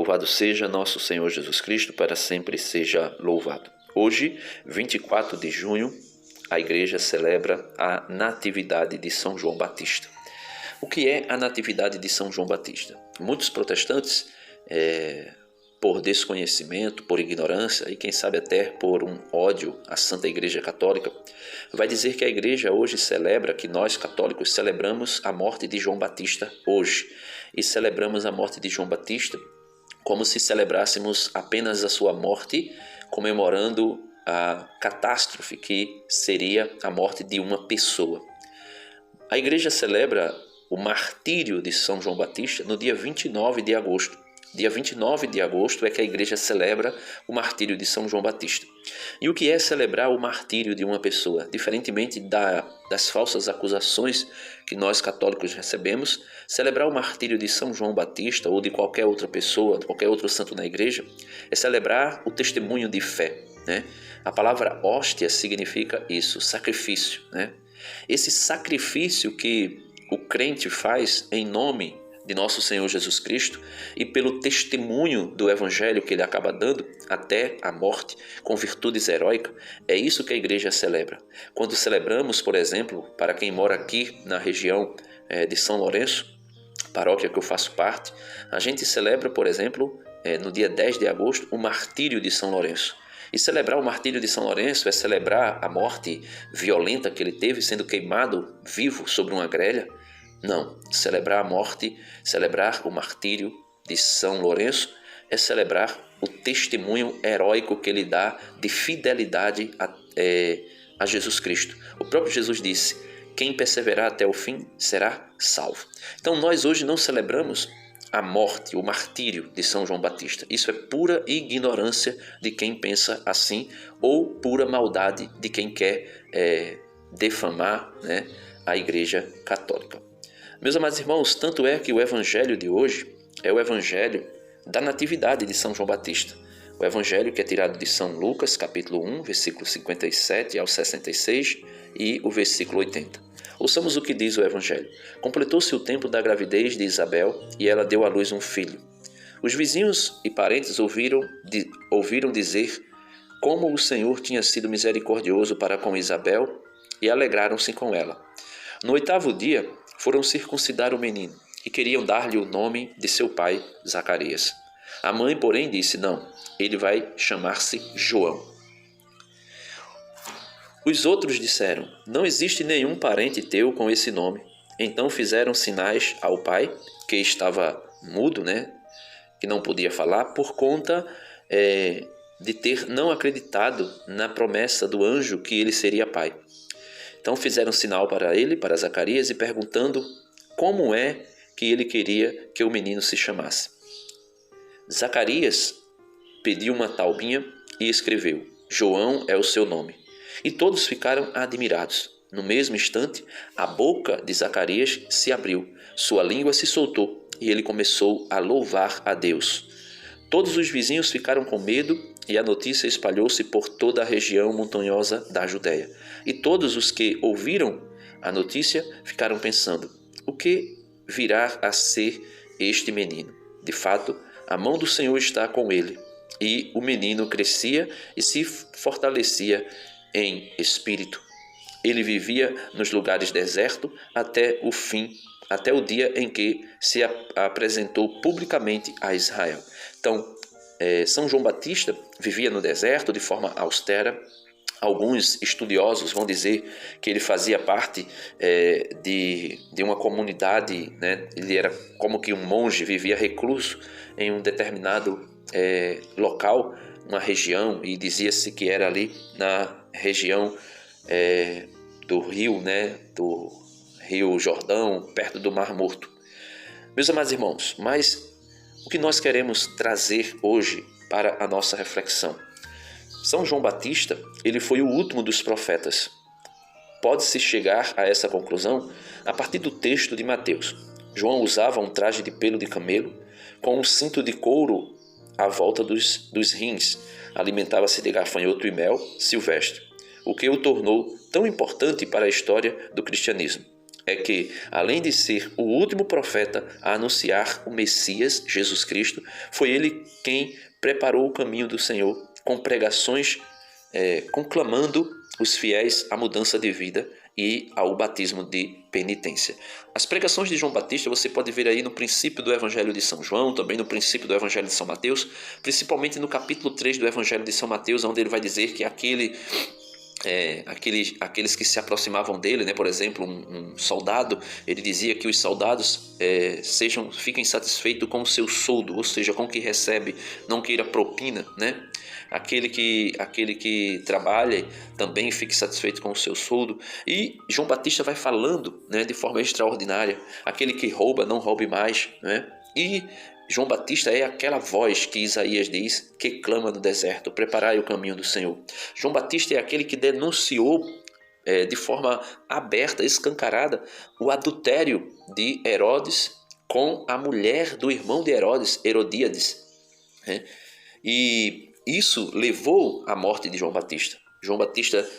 Louvado seja nosso Senhor Jesus Cristo, para sempre seja louvado. Hoje, 24 de junho, a igreja celebra a Natividade de São João Batista. O que é a Natividade de São João Batista? Muitos protestantes, por desconhecimento, por ignorância e quem sabe até por um ódio à Santa Igreja Católica, vai dizer que a igreja hoje celebra, que nós católicos celebramos a morte de João Batista hoje. E celebramos a morte de João Batista como se celebrássemos apenas a sua morte, comemorando a catástrofe que seria a morte de uma pessoa. A igreja celebra o martírio de São João Batista no dia 29 de agosto. Dia 29 de agosto é que a igreja celebra o martírio de São João Batista. E o que é celebrar o martírio de uma pessoa? Diferentemente das falsas acusações que nós católicos recebemos, celebrar o martírio de São João Batista ou de qualquer outra pessoa, de qualquer outro santo na igreja, é celebrar o testemunho de fé, né? A palavra hóstia significa isso, sacrifício, né? Esse sacrifício que o crente faz em nome de nosso Senhor Jesus Cristo e pelo testemunho do Evangelho que ele acaba dando até a morte com virtudes heróicas, é isso que a igreja celebra. Quando celebramos, por exemplo, para quem mora aqui na região de São Lourenço, paróquia que eu faço parte, a gente celebra, por exemplo, no dia 10 de agosto, o martírio de São Lourenço. E celebrar o martírio de São Lourenço é celebrar a morte violenta que ele teve, sendo queimado vivo sobre uma grelha. Não, celebrar a morte, celebrar o martírio de São Lourenço é celebrar o testemunho heróico que ele dá de fidelidade a Jesus Cristo. O próprio Jesus disse: quem perseverar até o fim será salvo. Então nós hoje não celebramos a morte, o martírio de São João Batista. Isso é pura ignorância de quem pensa assim ou pura maldade de quem quer defamar, né, a Igreja Católica. Meus amados irmãos, tanto é que o evangelho de hoje é o evangelho da Natividade de São João Batista. O evangelho que é tirado de São Lucas, capítulo 1, versículo 57 ao 66 e o versículo 80. Ouçamos o que diz o evangelho. Completou-se o tempo da gravidez de Isabel e ela deu à luz um filho. Os vizinhos e parentes ouviram dizer como o Senhor tinha sido misericordioso para com Isabel e alegraram-se com ela. No 8º dia, foram circuncidar o menino e queriam dar-lhe o nome de seu pai, Zacarias. A mãe, porém, disse: não, ele vai chamar-se João. Os outros disseram: não existe nenhum parente teu com esse nome. Então fizeram sinais ao pai, que estava mudo, né, que não podia falar, por conta de ter não acreditado na promessa do anjo que ele seria pai. Então fizeram sinal para ele, para Zacarias, e perguntando como é que ele queria que o menino se chamasse. Zacarias pediu uma taubinha e escreveu: João é o seu nome. E todos ficaram admirados. No mesmo instante, a boca de Zacarias se abriu, sua língua se soltou e ele começou a louvar a Deus. Todos os vizinhos ficaram com medo e a notícia espalhou-se por toda a região montanhosa da Judéia. E todos os que ouviram a notícia ficaram pensando: o que virá a ser este menino? De fato, a mão do Senhor está com ele. E o menino crescia e se fortalecia em espírito. Ele vivia nos lugares desertos até o dia em que se apresentou publicamente a Israel. Então, São João Batista vivia no deserto de forma austera. Alguns estudiosos vão dizer que ele fazia parte de uma comunidade, né? Ele era como que um monge, vivia recluso em um determinado local, uma região, e dizia-se que era ali na região do rio, né? Do Rio Jordão, perto do Mar Morto. Meus amados irmãos, mas o que nós queremos trazer hoje para a nossa reflexão? São João Batista, ele foi o último dos profetas. Pode-se chegar a essa conclusão a partir do texto de Mateus. João usava um traje de pelo de camelo, com um cinto de couro à volta dos rins. Alimentava-se de gafanhoto e mel silvestre, o que o tornou tão importante para a história do cristianismo. é que, além de ser o último profeta a anunciar o Messias, Jesus Cristo, foi ele quem preparou o caminho do Senhor com pregações conclamando os fiéis à mudança de vida e ao batismo de penitência. As pregações de João Batista você pode ver aí no princípio do Evangelho de São João, também no princípio do Evangelho de São Mateus, principalmente no capítulo 3 do Evangelho de São Mateus, onde ele vai dizer que aqueles que se aproximavam dele, né? Por exemplo, um soldado, ele dizia que os soldados fiquem satisfeitos com o seu soldo, ou seja, com o que recebe, não queira propina, né? Aquele que trabalha também fique satisfeito com o seu soldo. E João Batista vai falando, né, de forma extraordinária: aquele que rouba, não roube mais, né? E João Batista é aquela voz que Isaías diz, que clama no deserto: preparai o caminho do Senhor. João Batista é aquele que denunciou de forma aberta, escancarada, o adultério de Herodes com a mulher do irmão de Herodes, Herodíades, né? E isso levou à morte de João Batista. João Batista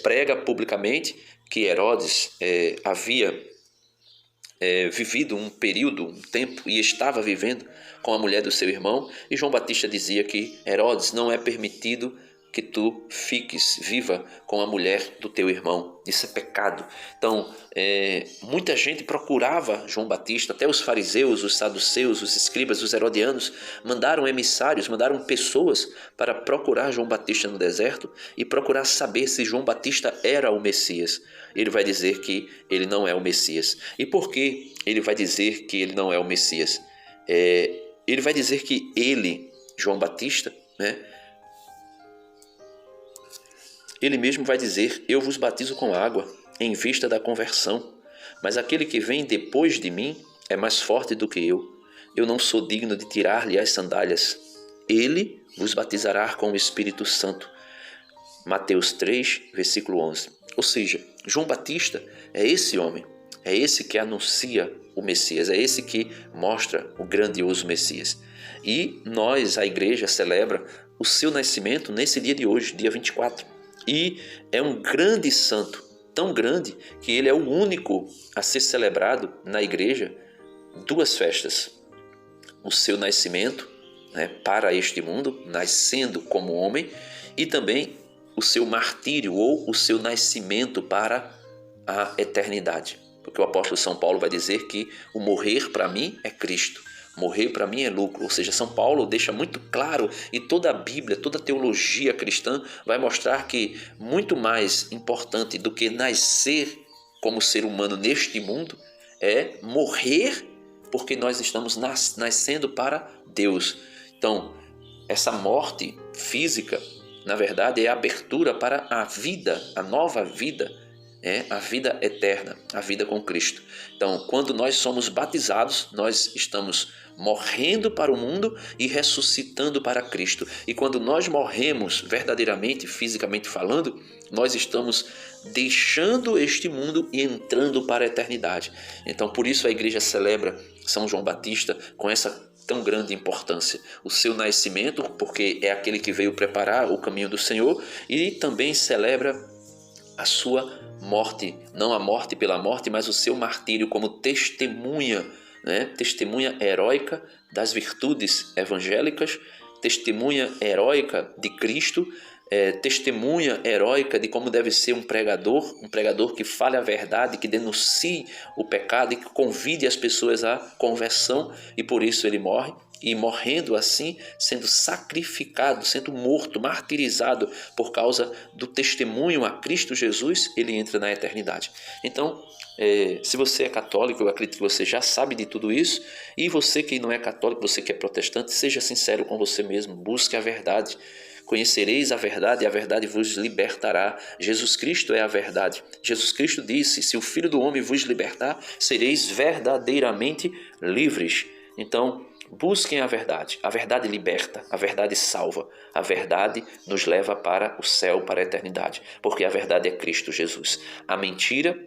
prega publicamente que Herodes havia vivido um período, um tempo, e estava vivendo com a mulher do seu irmão, e João Batista dizia que Herodes, não é permitido que tu fiques viva com a mulher do teu irmão. Isso é pecado. Então, muita gente procurava João Batista, até os fariseus, os saduceus, os escribas, os herodianos, mandaram emissários, mandaram pessoas para procurar João Batista no deserto e procurar saber se João Batista era o Messias. Ele vai dizer que ele não é o Messias. E por que ele vai dizer que ele não é o Messias? Ele vai dizer que ele, João Batista, né, ele mesmo vai dizer: eu vos batizo com água, em vista da conversão, mas aquele que vem depois de mim é mais forte do que eu. Eu não sou digno de tirar-lhe as sandálias. Ele vos batizará com o Espírito Santo. Mateus 3, versículo 11. Ou seja, João Batista é esse homem, é esse que anuncia o Messias, é esse que mostra o grandioso Messias. E nós, a igreja, celebra o seu nascimento nesse dia de hoje, dia 24. E é um grande santo, tão grande que ele é o único a ser celebrado na igreja duas festas: o seu nascimento, né, para este mundo, nascendo como homem, e também o seu martírio ou o seu nascimento para a eternidade. Porque o apóstolo São Paulo vai dizer que o morrer para mim é Cristo, morrer para mim é lucro. Ou seja, São Paulo deixa muito claro, e toda a Bíblia, toda a teologia cristã vai mostrar que muito mais importante do que nascer como ser humano neste mundo é morrer, porque nós estamos nascendo para Deus. Então, essa morte física, na verdade, é a abertura para a vida, a nova vida, a vida eterna, a vida com Cristo. Então, quando nós somos batizados, nós estamos morrendo para o mundo e ressuscitando para Cristo. E quando nós morremos verdadeiramente, fisicamente falando, nós estamos deixando este mundo e entrando para a eternidade. Então, por isso a igreja celebra São João Batista com essa tão grande importância. O seu nascimento, porque é aquele que veio preparar o caminho do Senhor, e também celebra a sua morte, não a morte pela morte, mas o seu martírio como testemunha, né? Testemunha heróica das virtudes evangélicas, testemunha heróica de Cristo, testemunha heróica de como deve ser um pregador que fale a verdade, que denuncie o pecado e que convide as pessoas à conversão, e por isso ele morre. E morrendo assim, sendo sacrificado, sendo morto, martirizado por causa do testemunho a Cristo Jesus, ele entra na eternidade. Então, se você é católico, eu acredito que você já sabe de tudo isso. E você que não é católico, você que é protestante, seja sincero com você mesmo, busque a verdade. Conhecereis a verdade e a verdade vos libertará. Jesus Cristo é a verdade. Jesus Cristo disse: se o Filho do Homem vos libertar, sereis verdadeiramente livres. Então, busquem a verdade liberta, a verdade salva, a verdade nos leva para o céu, para a eternidade, porque a verdade é Cristo Jesus. A mentira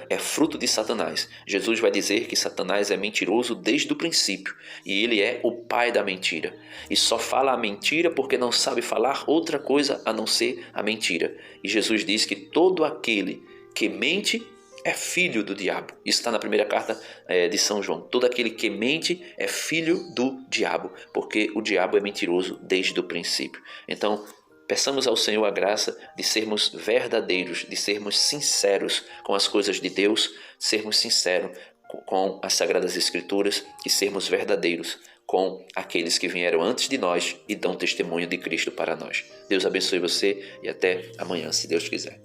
é fruto de Satanás. Jesus vai dizer que Satanás é mentiroso desde o princípio, e ele é o pai da mentira, e só fala a mentira porque não sabe falar outra coisa a não ser a mentira. E Jesus diz que todo aquele que mente é filho do diabo. Isso está na primeira carta de São João. Todo aquele que mente é filho do diabo, porque o diabo é mentiroso desde o princípio. Então, peçamos ao Senhor a graça de sermos verdadeiros, de sermos sinceros com as coisas de Deus, sermos sinceros com as Sagradas Escrituras e sermos verdadeiros com aqueles que vieram antes de nós e dão testemunho de Cristo para nós. Deus abençoe você e até amanhã, se Deus quiser.